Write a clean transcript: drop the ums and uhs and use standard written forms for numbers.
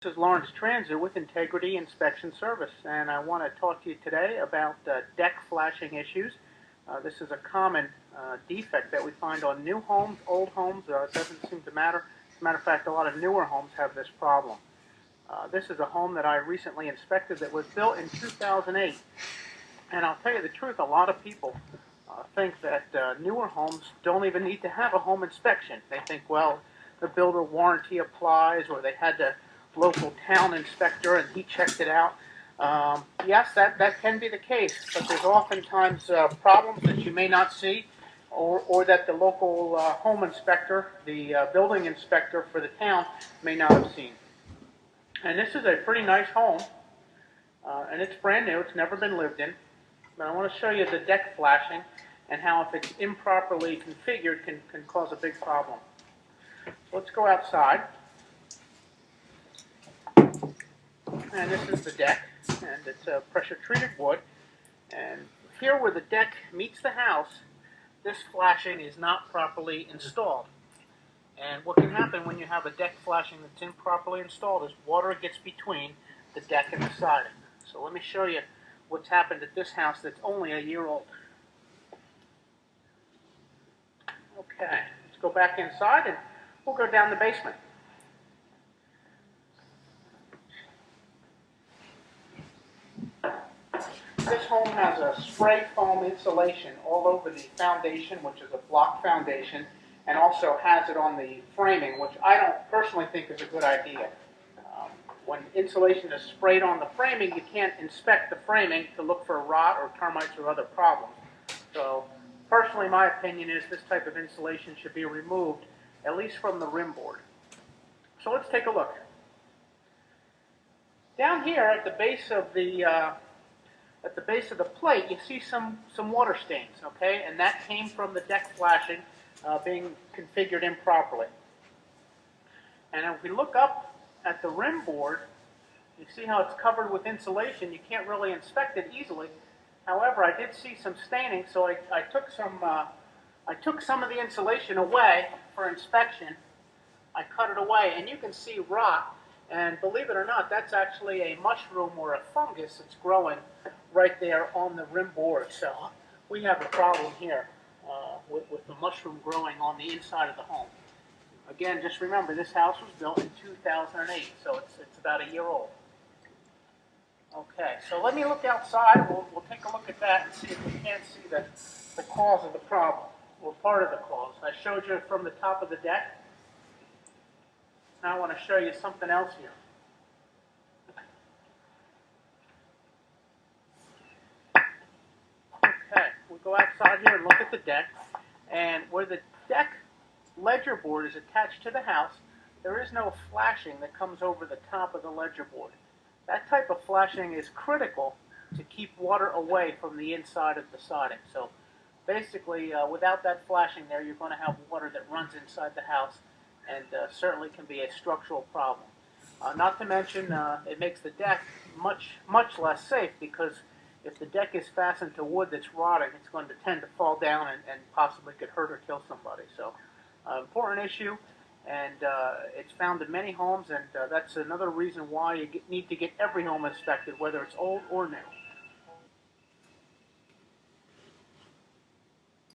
This is Lawrence Transit with Integrity Inspection Service, and I want to talk to you today about deck flashing issues. This is a common defect that we find on new homes, old homes. It doesn't seem to matter. As a matter of fact, a lot of newer homes have this problem. This is a home that I recently inspected that was built in 2008. And I'll tell you the truth, a lot of people think that newer homes don't even need to have a home inspection. They think, well, the builder warranty applies, or they had the local town inspector and he checked it out. Yes, that can be the case, but there's oftentimes problems that you may not see, or that the local home inspector, the building inspector for the town, may not have seen. And this is a pretty nice home, and it's brand new. It's never been lived in. But I want to show you the deck flashing and how, if it's improperly configured, can cause a big problem. So let's go outside. And this is the deck, and it's a pressure-treated wood. And here where the deck meets the house, this flashing is not properly installed. And what can happen when you have a deck flashing that's improperly installed is water gets between the deck and the siding. So let me show you what's happened at this house that's only a year old. Okay, let's go back inside and we'll go down the basement. This home has a spray foam insulation all over the foundation, which is a block foundation, and also has it on the framing, which I don't personally think is a good idea. When insulation is sprayed on the framing, you can't inspect the framing to look for rot or termites or other problems. So, personally, my opinion is this type of insulation should be removed, at least from the rim board. So let's take a look. Down here at the base of the plate, you see some water stains, okay? And that came from the deck flashing being configured improperly. And if we look up at the rim board, you see how it's covered with insulation. You can't really inspect it easily. However, I did see some staining, so I took some of the insulation away for inspection. I cut it away, and you can see rot. And believe it or not, that's actually a mushroom or a fungus that's growing right there on the rim board. So we have a problem here with the mushroom growing on the inside of the home. Again, just remember, this house was built in 2008, so it's about a year old. Okay, so let me look outside. We'll take a look at that and see if we can't see the cause of the problem, or part of the cause. I showed you from the top of the deck. Now I want to show you something else here. Okay, we'll go outside here and look at the deck, and where the deck ledger board is attached to the house, there is no flashing that comes over the top of the ledger board. That type of flashing is critical to keep water away from the inside of the siding. So basically, without that flashing there, you're going to have water that runs inside the house, and certainly can be a structural problem. Not to mention, it makes the deck much less safe, because if the deck is fastened to wood that's rotting, it's going to tend to fall down and possibly could hurt or kill somebody. So, important issue, and it's found in many homes, and that's another reason why you need to get every home inspected, whether it's old or new.